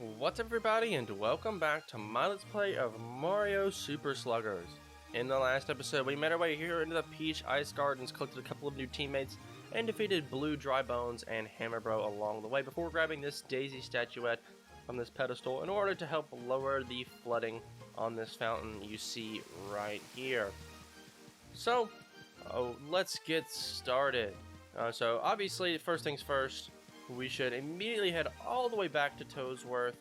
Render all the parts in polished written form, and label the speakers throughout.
Speaker 1: What's up everybody, and welcome back to my Let's Play of Mario Super Sluggers. In the last episode, we made our way here into the Peach Ice Gardens, collected a couple of new teammates, and defeated Blue Dry Bones and Hammer Bro along the way before grabbing this Daisy statuette from this pedestal in order to help lower the flooding on this fountain you see right here. So, let's get started. So obviously, first things first, we should immediately head all the way back to Toadsworth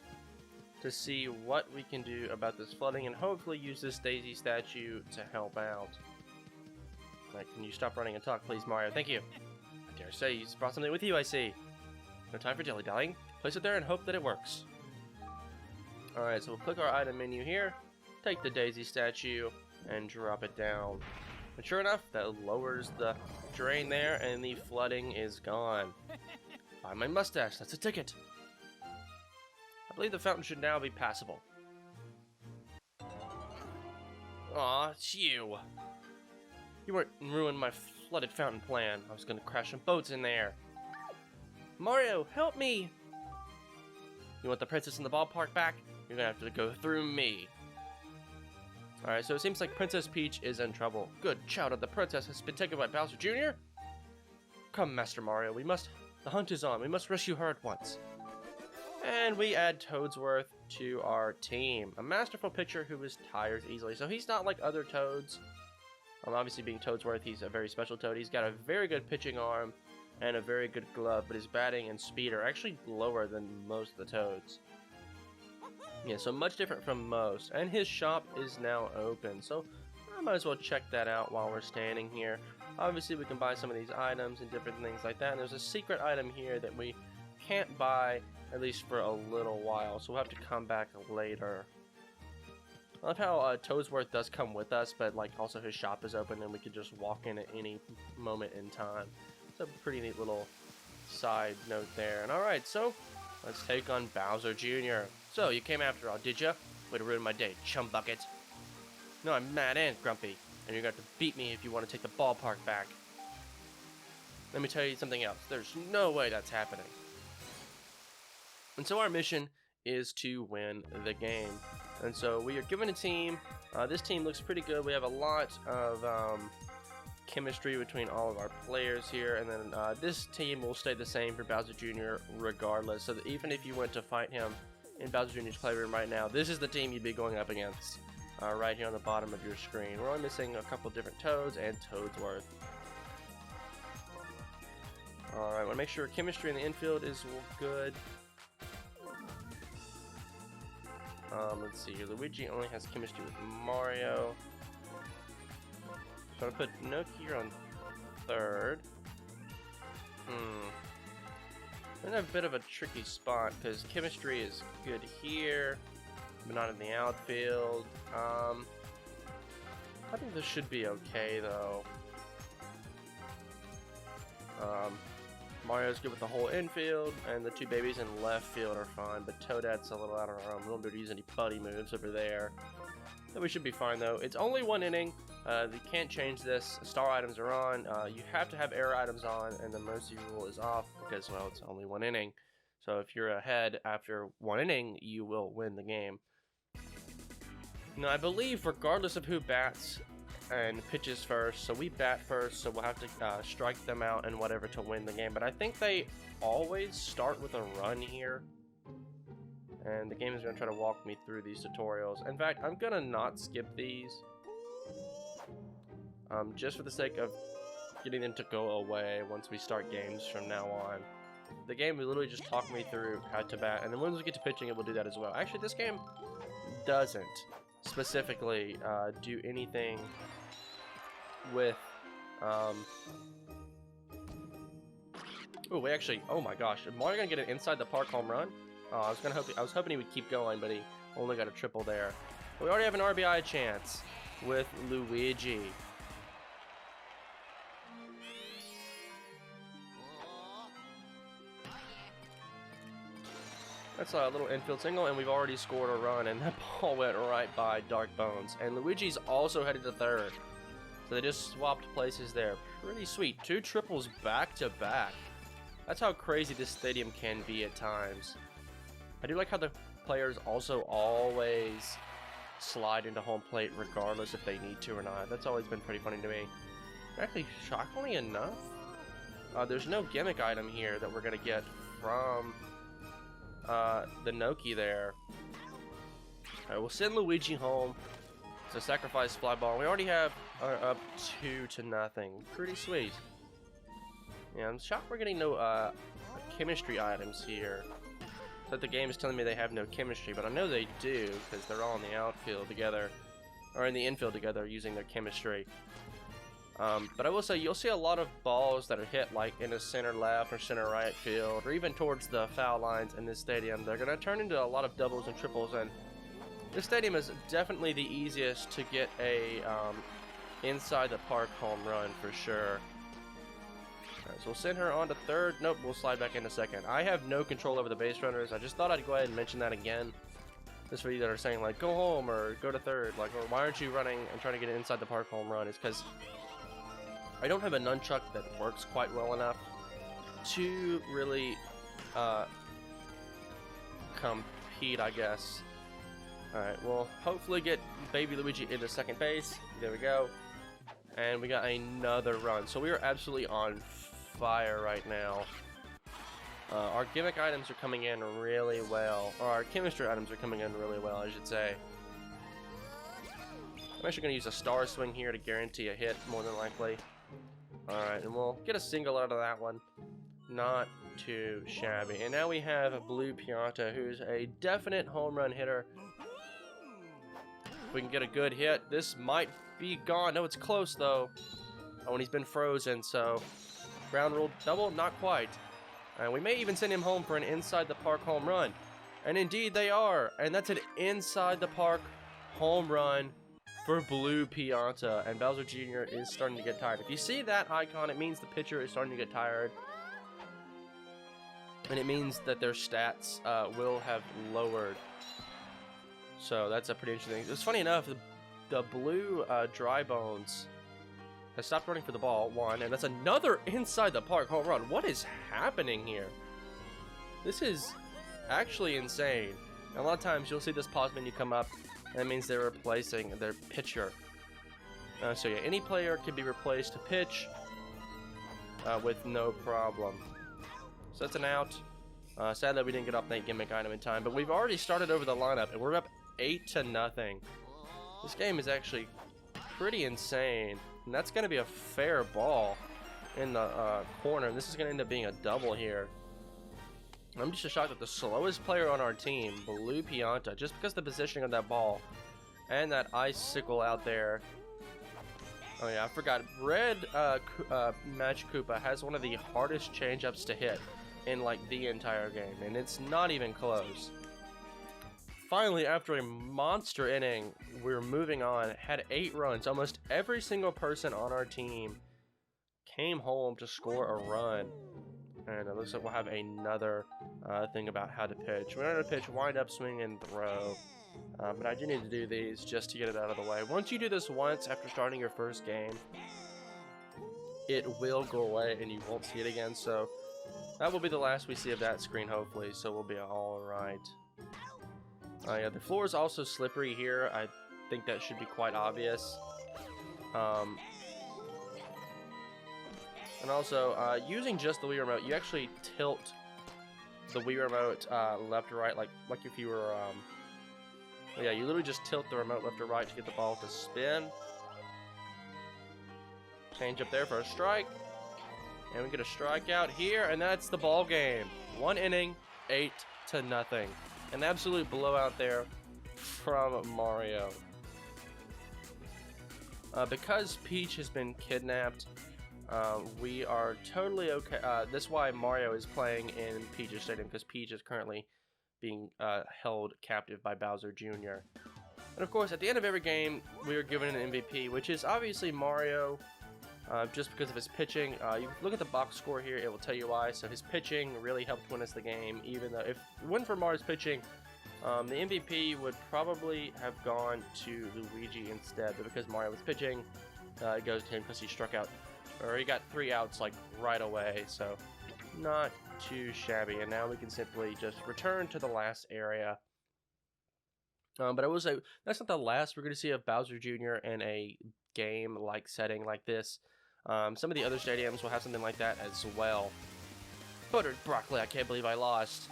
Speaker 1: to see what we can do about this flooding and hopefully use this Daisy statue to help out. Alright, can you stop running and talk, please, Mario? Thank you. I dare say you brought something with you, I see. No time for dilly-dallying. Place it there and hope that it works. Alright, so we'll click our item menu here, take the Daisy statue, and drop it down. And sure enough, that lowers the drain there, and the flooding is gone. Buy my mustache, that's a ticket. I believe the fountain should now be passable. Aw, it's you. You weren't ruining my flooded fountain plan. I was gonna crash some boats in there. Mario, help me! You want the princess in the ballpark back? You're gonna have to go through me. Alright, so it seems like Princess Peach is in trouble. Good child of the princess has been taken by Bowser Jr.? Come, Master Mario, the hunt is on. We must rescue her at once. And we add Toadsworth to our team. A masterful pitcher who tires easily. So he's not like other Toads. Obviously being Toadsworth, he's a very special Toad. He's got a very good pitching arm and a very good glove, but his batting and speed are actually lower than most of the Toads. Yeah, so much different from most. And his shop is now open, so I might as well check that out while we're standing here. Obviously, we can buy some of these items and different things like that. And there's a secret item here that we can't buy, at least for a little while. So we'll have to come back later. I love how Toadsworth does come with us, but like also his shop is open and we can just walk in at any moment in time. It's a pretty neat little side note there. And alright, so let's take on Bowser Jr. So, you came after all, did ya? Way to ruin my day, chum bucket. No, I'm mad and grumpy, and you're going to have to beat me if you want to take the ballpark back. Let me tell you something else. There's no way that's happening. And so our mission is to win the game. And so we are given a team. This team looks pretty good. We have a lot of chemistry between all of our players here. And then this team will stay the same for Bowser Jr. regardless. So that even if you went to fight him in Bowser Jr.'s playroom right now, this is the team you'd be going up against. Right here on the bottom of your screen. We're only missing a couple different Toads and Toadsworth. Alright, I want to make sure chemistry in the infield is good. Let's see here. Luigi only has chemistry with Mario. So I'm going to put Noki here on third. I'm in a bit of a tricky spot because chemistry is good here, but not in the outfield. I think this should be okay though. Mario's good with the whole infield, and the two babies in left field are fine, but Toadette's a little out of our own. We won't be able to use any buddy moves over there. So we should be fine though. It's only one inning. You can't change this. Star items are on. You have to have error items on, and the mercy rule is off because, well, it's only one inning. So if you're ahead after one inning, you will win the game. Now, I believe regardless of who bats and pitches first, so we bat first, so we'll have to strike them out and whatever to win the game. But I think they always start with a run here. And the game is going to try to walk me through these tutorials. In fact, I'm going to not skip these. Just for the sake of getting them to go away once we start games from now on. The game will literally just talk me through how to bat. And then once we get to pitching, it will do that as well. Actually, this game doesn't specifically do anything with... Oh, actually, oh my gosh. Is Mario going to get an inside the park home run? Oh, I was hoping he would keep going, but he only got a triple there. We already have an RBI chance with Luigi. That's a little infield single, and we've already scored a run, and that ball went right by Dark Bones. And Luigi's also headed to third. So they just swapped places there. Pretty sweet. 2 triples back to back. That's how crazy this stadium can be at times. I do like how the players also always slide into home plate regardless if they need to or not. That's always been pretty funny to me. Actually, shockingly enough, there's no gimmick item here that we're going to get from the Noki there. Alright, we'll send Luigi home to sacrifice Fly Ball. We already have up 2-0. Pretty sweet. Yeah, I'm shocked we're getting no chemistry items here. So the game is telling me they have no chemistry, but I know they do because they're all in the outfield together, or in the infield together using their chemistry. But I will say you'll see a lot of balls that are hit like in the center left or center right field, or even towards the foul lines in this stadium. They're going to turn into a lot of doubles and triples, and this stadium is definitely the easiest to get a inside the park home run for sure. Alright, so we'll send her on to third. Nope, we'll slide back into second. I have no control over the base runners. I just thought I'd go ahead and mention that again. Just for you that are saying like, go home or go to third. Like, or why aren't you running and trying to get an inside the park home run? It's because I don't have a nunchuck that works quite well enough to really compete, I guess. Alright, we'll hopefully get Baby Luigi into second base. There we go. And we got another run. So we are absolutely on fire right now. Our gimmick items are coming in really well. Or our chemistry items are coming in really well, I should say. I'm actually going to use a star swing here to guarantee a hit, more than likely. Alright, and we'll get a single out of that one. Not too shabby. And now we have a Blue Pianta, who's a definite home run hitter. If we can get a good hit, this might be gone. No, it's close though. Oh, and he's been frozen, so ground rule double, not quite. And we may even send him home for an inside the park home run. And indeed they are. And that's an inside the park home run for Blue Pianta. And Bowser Jr. is starting to get tired. If you see that icon, it means the pitcher is starting to get tired. And it means that their stats will have lowered. So that's a pretty interesting thing. It's funny enough, the blue dry bones has stopped running for the ball, one, and that's another inside the park home run. What is happening here? This is actually insane. And a lot of times you'll see this pause menu come up, and it means they're replacing their pitcher. So yeah, any player can be replaced to pitch with no problem. So that's an out. Sadly, we didn't get off that gimmick item in time, but we've already started over the lineup, and we're up 8-0. This game is actually pretty insane, and that's going to be a fair ball in the corner. This is going to end up being a double here. I'm just shocked that the slowest player on our team, Blue Pianta, just because of the positioning of that ball and that icicle out there. Oh yeah, I forgot. Red Match Koopa has one of the hardest changeups to hit in like the entire game, and it's not even close. Finally, after a monster inning, we're moving on. Had 8 runs. Almost every single person on our team came home to score a run. And it looks like we'll have another thing about how to pitch. We're going to pitch, wind up, swing, and throw. But I do need to do these just to get it out of the way. Once you do this once after starting your first game, it will go away and you won't see it again. So that will be the last we see of that screen, hopefully. So we'll be all right. Yeah, the floor is also slippery here. I think that should be quite obvious. And also, using just the Wii Remote, you actually tilt the Wii Remote left or right, like if you were, yeah, you literally just tilt the remote left or right to get the ball to spin. Change up there for a strike. And we get a strikeout here, and that's the ball game. 1 inning, 8-0. An absolute blowout there from Mario. Because Peach has been kidnapped, we are totally okay. That's why Mario is playing in Peach's stadium, because Peach is currently being held captive by Bowser Jr. And of course, at the end of every game, we are given an MVP, which is obviously Mario, just because of his pitching. You look at the box score here, it will tell you why. So his pitching really helped win us the game, even though if it wasn't for Mario's pitching, the MVP would probably have gone to Luigi instead. But because Mario was pitching, it goes to him because he struck out, or he got 3 outs like right away. So not too shabby, and now we can simply just return to the last area. But I will say, that's not the last we're going to see of Bowser Jr. in a game-like setting like this. Some of the other stadiums will have something like that as well. Buttered broccoli, I can't believe I lost.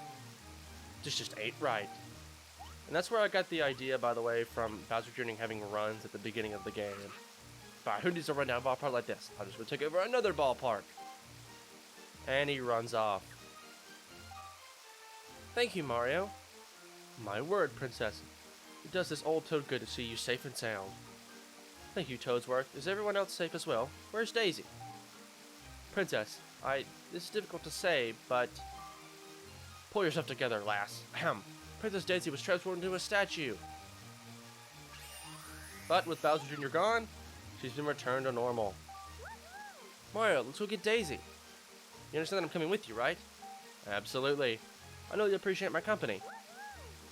Speaker 1: This just ain't right. And that's where I got the idea, by the way, from Bowser Jr. having runs at the beginning of the game. But who needs to run down a ballpark like this? I'll just go take over another ballpark. And he runs off. Thank you, Mario. My word, Princess. It does this old Toad good to see you safe and sound. Thank you, Toadsworth. Is everyone else safe as well? Where's Daisy? Princess, this is difficult to say, but... Pull yourself together, lass. Ahem. Princess Daisy was transformed into a statue. But with Bowser Jr. gone, she's been returned to normal. Mario, let's go get Daisy. You understand that I'm coming with you, right? Absolutely. I know you appreciate my company.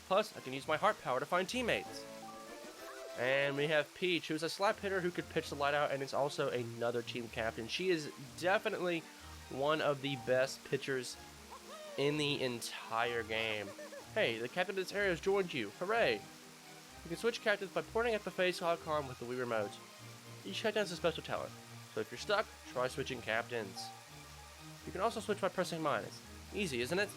Speaker 1: Plus, I can use my heart power to find teammates. And we have Peach, who's a slap hitter who could pitch the light out, and is also another team captain. She is definitely one of the best pitchers in the entire game. Hey, the captain of this area has joined you. Hooray! You can switch captains by pointing at the face icon with the Wii Remote. Each captain has a special talent, so if you're stuck, try switching captains. You can also switch by pressing minus. Easy, isn't it?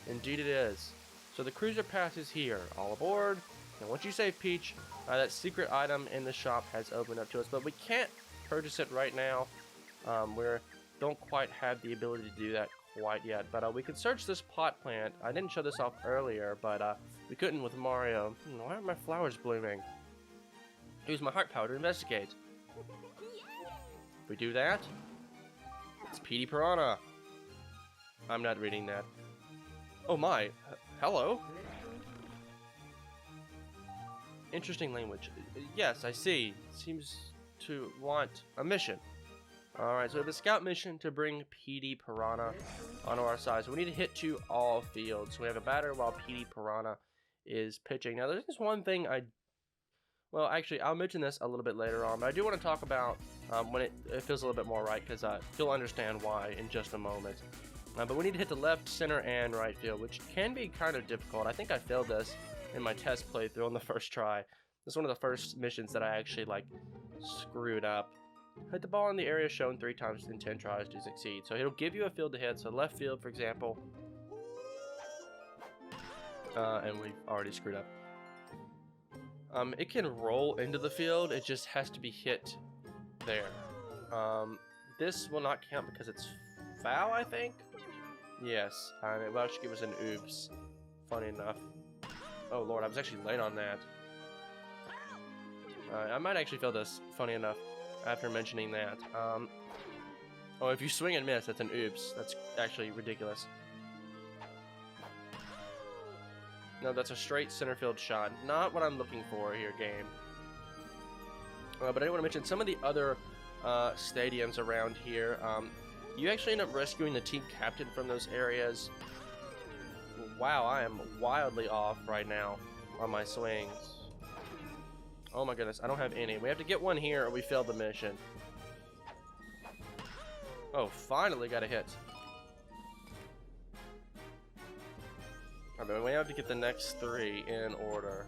Speaker 1: Indeed it is. So the cruiser pass is here. All aboard. And once you save Peach, that secret item in the shop has opened up to us, but we can't purchase it right now. We don't quite have the ability to do that quite yet, but we can search this pot plant. I didn't show this off earlier, but we couldn't with Mario. Why aren't my flowers blooming? Use my heart power to investigate. If we do that, it's Petey Piranha. I'm not reading that. Oh my, hello? Interesting language. Yes, I see. Seems to want a mission. Alright, so we have a scout mission to bring Petey Piranha onto our side. So we need to hit to all fields. So we have a batter while Petey Piranha is pitching. Now there's just one thing well, actually, I'll mention this a little bit later on, but I do want to talk about when it feels a little bit more right, because you'll understand why in just a moment. But we need to hit the left, center, and right field, which can be kind of difficult. I think I failed this in my test playthrough on the first try. This is one of the first missions that I actually, screwed up. Hit the ball in the area shown 3 times in 10 tries to succeed. So it'll give you a field to hit. So left field, for example. And we've already screwed up. It can roll into the field. It just has to be hit there. This will not count because it's foul, I think? Yes. And it will actually give us an oops. Funny enough. Oh lord, I was actually late on that. I might actually fail this, funny enough, after mentioning that. Oh, if you swing and miss, that's an oops. That's actually ridiculous. No, that's a straight center field shot. Not what I'm looking for here, game. But I do want to mention some of the other stadiums around here. You actually end up rescuing the team captain from those areas. Wow, I am wildly off right now on my swings. Oh my goodness, I don't have any. We have to get one here or we failed the mission. Oh, finally got a hit. Alright, we have to get the next 3 in order.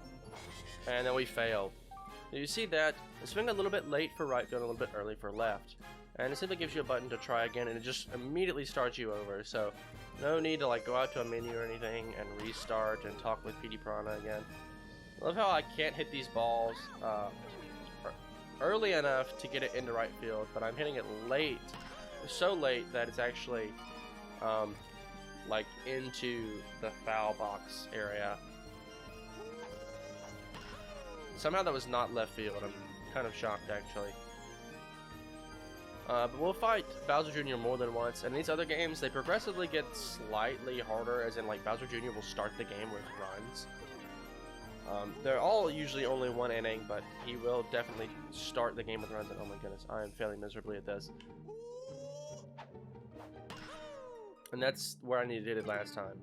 Speaker 1: And then we failed. Now you see that? I swing a little bit late for right field, a little bit early for left. And it simply gives you a button to try again, and it just immediately starts you over. So, no need to go out to a menu or anything and restart and talk with Petey Piranha again. I love how I can't hit these balls early enough to get it into right field, but I'm hitting it late. So late that it's actually into the foul box area. Somehow that was not left field. I'm kind of shocked actually. But we'll fight Bowser Jr. more than once, and these other games, they progressively get slightly harder, as in Bowser Jr. will start the game with runs. They're all usually only 1 inning, but he will definitely start the game with runs, and oh my goodness, I am failing miserably at this. And that's where I needed to hit it last time.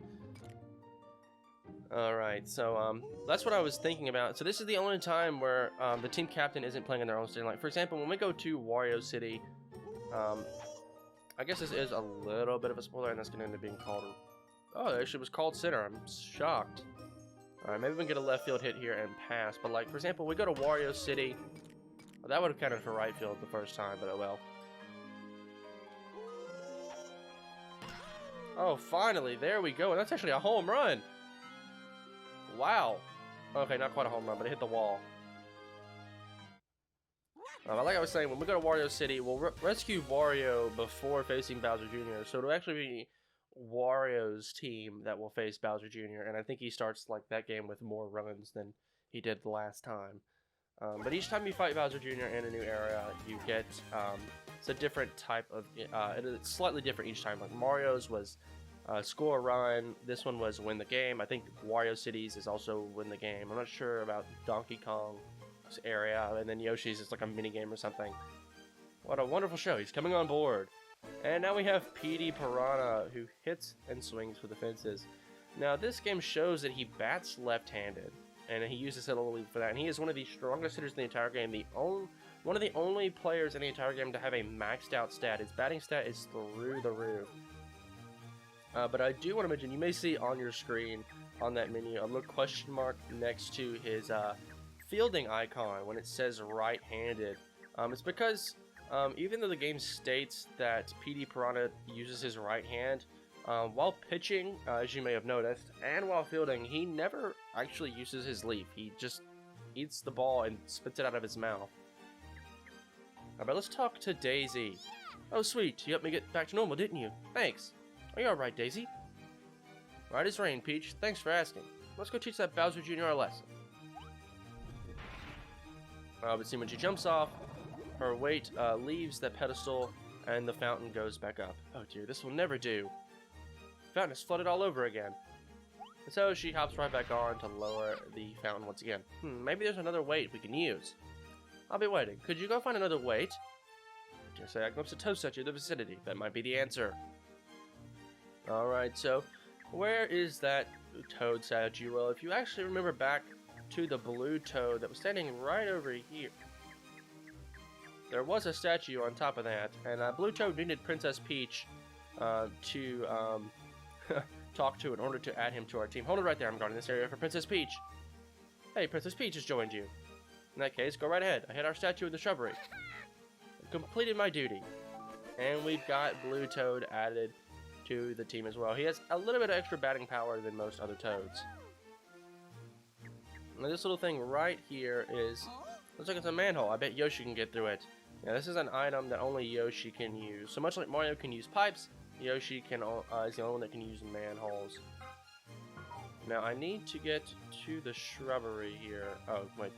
Speaker 1: Alright, so that's what I was thinking about. So this is the only time where the team captain isn't playing in their own stadium. For example, when we go to Wario City, I guess this is a little bit of a spoiler, and that's going to end up being called... Oh, it actually was called center. I'm shocked. Alright, maybe we can get a left field hit here and pass. But, like, for example, we go to Wario City. Well, that would have counted for right field the first time, but oh well. Oh, finally, there we go. And that's actually a home run. Wow. Okay, not quite a home run, but it hit the wall. Like I was saying, when we go to Wario City, we'll rescue Wario before facing Bowser Jr. So it'll actually be Wario's team that will face Bowser Jr. And I think he starts like that game with more runs than he did the last time. But each time you fight Bowser Jr. in a new area, you get it's a different type of. It's slightly different each time. Like Mario's was score a run. This one was win the game. I think Wario Cities is also win the game. I'm not sure about Donkey Kong's area, and then Yoshi's is like a mini game or something. What a wonderful show! He's coming on board. And now we have Petey Piranha, who hits and swings for the fences. Now, this game shows that he bats left-handed, and he uses hit a little lead for that. And he is one of the strongest hitters in the entire game. One of the only players in the entire game to have a maxed out stat. His batting stat is through the roof. But I do want to mention, you may see on your screen, on that menu, a little question mark next to his fielding icon when it says right-handed. It's because even though the game states that Petey Piranha uses his right hand, while pitching, as you may have noticed, and while fielding, he never actually uses his leaf. He just eats the ball and spits it out of his mouth. But let's talk to Daisy. Oh sweet, you helped me get back to normal, didn't you? Thanks. Are you alright, Daisy? Right as rain, Peach. Thanks for asking. Let's go teach that Bowser Jr. a lesson. But see, when she jumps off, her weight leaves the pedestal, and the fountain goes back up. Oh dear, this will never do. The fountain is flooded all over again. And so she hops right back on to lower the fountain once again. Maybe there's another weight we can use. I'll be waiting. Could you go find another weight? I dare say I glimpsed a toad statue in the vicinity. That might be the answer. Alright, so where is that toad statue? Well, if you actually remember back to the blue toad that was standing right over here, there was a statue on top of that, and Blue Toad needed Princess Peach to talk to in order to add him to our team. Hold it right there, I'm guarding this area for Princess Peach. Hey, Princess Peach has joined you. In that case, go right ahead. I hit our statue in the shrubbery. I completed my duty. And we've got Blue Toad added to the team as well. He has a little bit of extra batting power than most other toads. Now this little thing right here is, looks like it's a manhole. I bet Yoshi can get through it. Now this is an item that only Yoshi can use. So much like Mario can use pipes, Yoshi can is the only one that can use manholes. Now I need to get to the shrubbery here. Oh wait.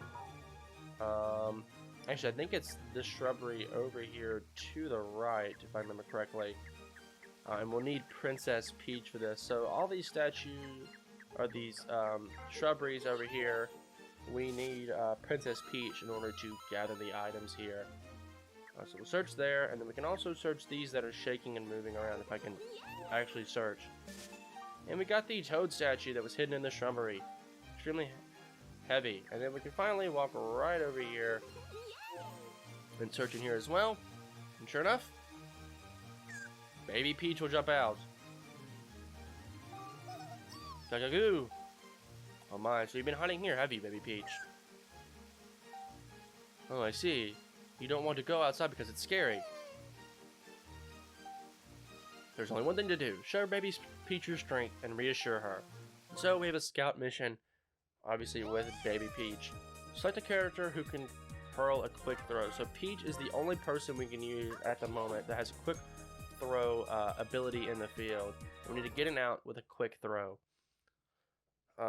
Speaker 1: Actually I think it's the shrubbery over here to the right, if I remember correctly. And we'll need Princess Peach for this. So all these statues, or these shrubberies over here, we need Princess Peach in order to gather the items here. So we'll search there, and then we can also search these that are shaking and moving around if I can actually search. And we got the toad statue that was hidden in the shrubbery. Extremely heavy. And then we can finally walk right over here and search in here as well. And sure enough, Baby Peach will jump out. Goo! Oh my, so you've been hiding here, have you, Baby Peach? Oh, I see. You don't want to go outside because it's scary. There's only one thing to do. Show Baby Peach your strength and reassure her. So we have a scout mission, obviously with Baby Peach. Select a character who can hurl a quick throw. So Peach is the only person we can use at the moment that has a quick throw ability in the field. We need to get it out with a quick throw.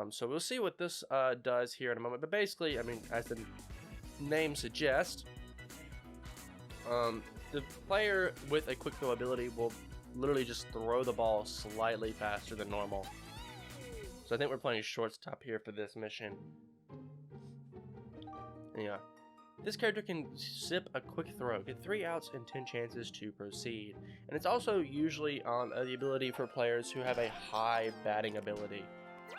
Speaker 1: So we'll see what this does here in a moment. But basically, I mean, as the name suggests, the player with a quick throw ability will literally just throw the ball slightly faster than normal. So I think we're playing shortstop here for this mission. Yeah. This character can sip a quick throw, get 3 outs and 10 chances to proceed. And it's also usually on the ability for players who have a high batting ability.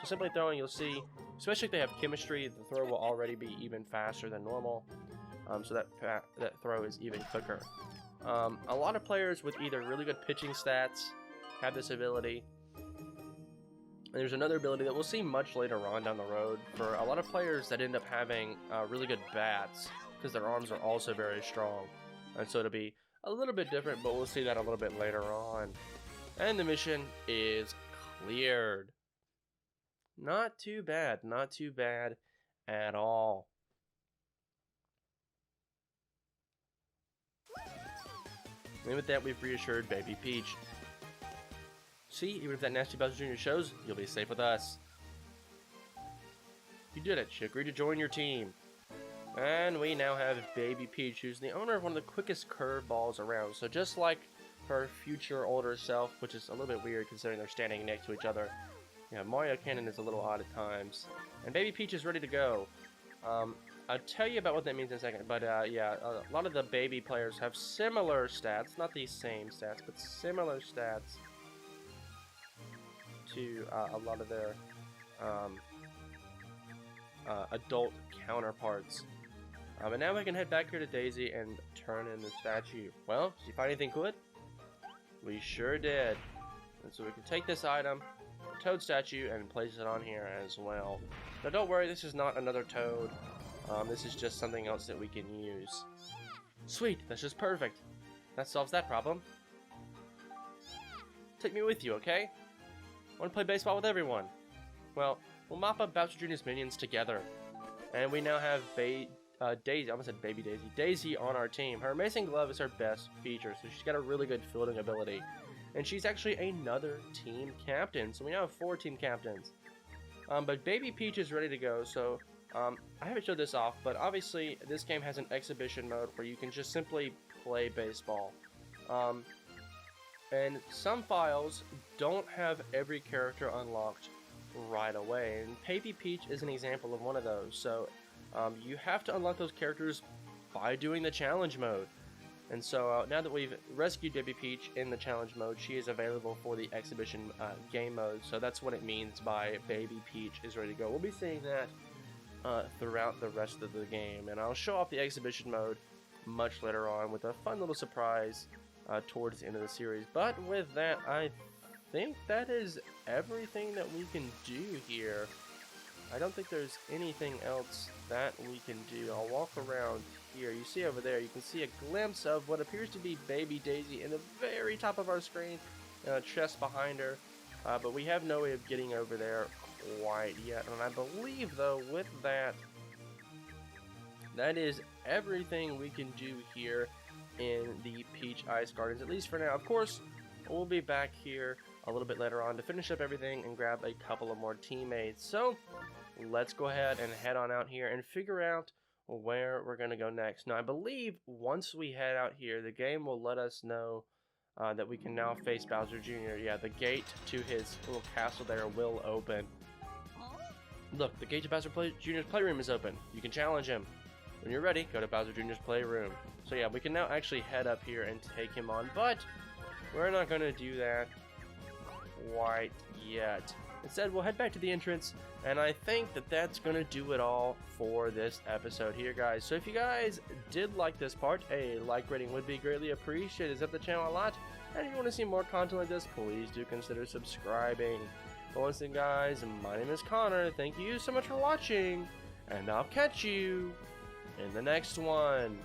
Speaker 1: So simply throwing, you'll see, especially if they have chemistry, the throw will already be even faster than normal. So that throw is even quicker. A lot of players with either really good pitching stats have this ability. And there's another ability that we'll see much later on down the road for a lot of players that end up having really good bats because their arms are also very strong. And so it'll be a little bit different, but we'll see that a little bit later on. And the mission is cleared. Not too bad at all. And with that, we've reassured Baby Peach. See, even if that nasty Bowser Jr. shows, you'll be safe with us. You did it. She agreed to join your team. And we now have Baby Peach, who's the owner of one of the quickest curveballs around. So just like her future older self, which is a little bit weird considering they're standing next to each other. Yeah, Mario Cannon is a little odd at times. And Baby Peach is ready to go. I'll tell you about what that means in a second, but yeah, a lot of the baby players have similar stats, not the same stats, but similar stats to a lot of their adult counterparts. And now we can head back here to Daisy and turn in the statue. Well, did you find anything good? We sure did. And so we can take this item, the Toad statue, and place it on here as well. Now don't worry, this is not another Toad. This is just something else that we can use. Sweet, that's just perfect. That solves that problem. Take me with you, okay? I want to play baseball with everyone. Well, we'll mop up Bowser Jr.'s minions together. And we now have Daisy, I almost said Baby Daisy. Daisy on our team. Her amazing glove is her best feature, so she's got a really good fielding ability. And she's actually another team captain, so we now have 4 team captains. But Baby Peach is ready to go, so I haven't showed this off, but obviously this game has an exhibition mode where you can just simply play baseball. And some files don't have every character unlocked right away, and Baby Peach is an example of one of those. So you have to unlock those characters by doing the challenge mode. And so now that we've rescued Baby Peach in the challenge mode, she is available for the exhibition game mode. So that's what it means by Baby Peach is ready to go. We'll be seeing that throughout the rest of the game, and I'll show off the exhibition mode much later on with a fun little surprise towards the end of the series. But with that, I think that is everything that we can do here. I don't think there's anything else that we can do. I'll walk around here. You see over there, you can see a glimpse of what appears to be Baby Daisy in the very top of our screen, chest behind her, but we have no way of getting over there quite yet. And I believe, though, with that, that is everything we can do here in the Peach Ice Gardens, at least for now. Of course, we'll be back here a little bit later on to finish up everything and grab a couple of more teammates. So let's go ahead and head on out here and figure out where we're going to go next. Now, I believe once we head out here, the game will let us know that we can now face Bowser Jr. Yeah, the gate to his little castle there will open. Look, the gate to Bowser Jr.'s playroom is open. You can challenge him. When you're ready, go to Bowser Jr.'s playroom. So yeah, we can now actually head up here and take him on, but we're not going to do that quite yet. Instead, we'll head back to the entrance, and I think that that's going to do it all for this episode here, guys. So if you guys did like this part, a like rating would be greatly appreciated. It's helped the channel a lot, and if you want to see more content like this, please do consider subscribing. But once again, guys, my name is Connor. Thank you so much for watching, and I'll catch you in the next one.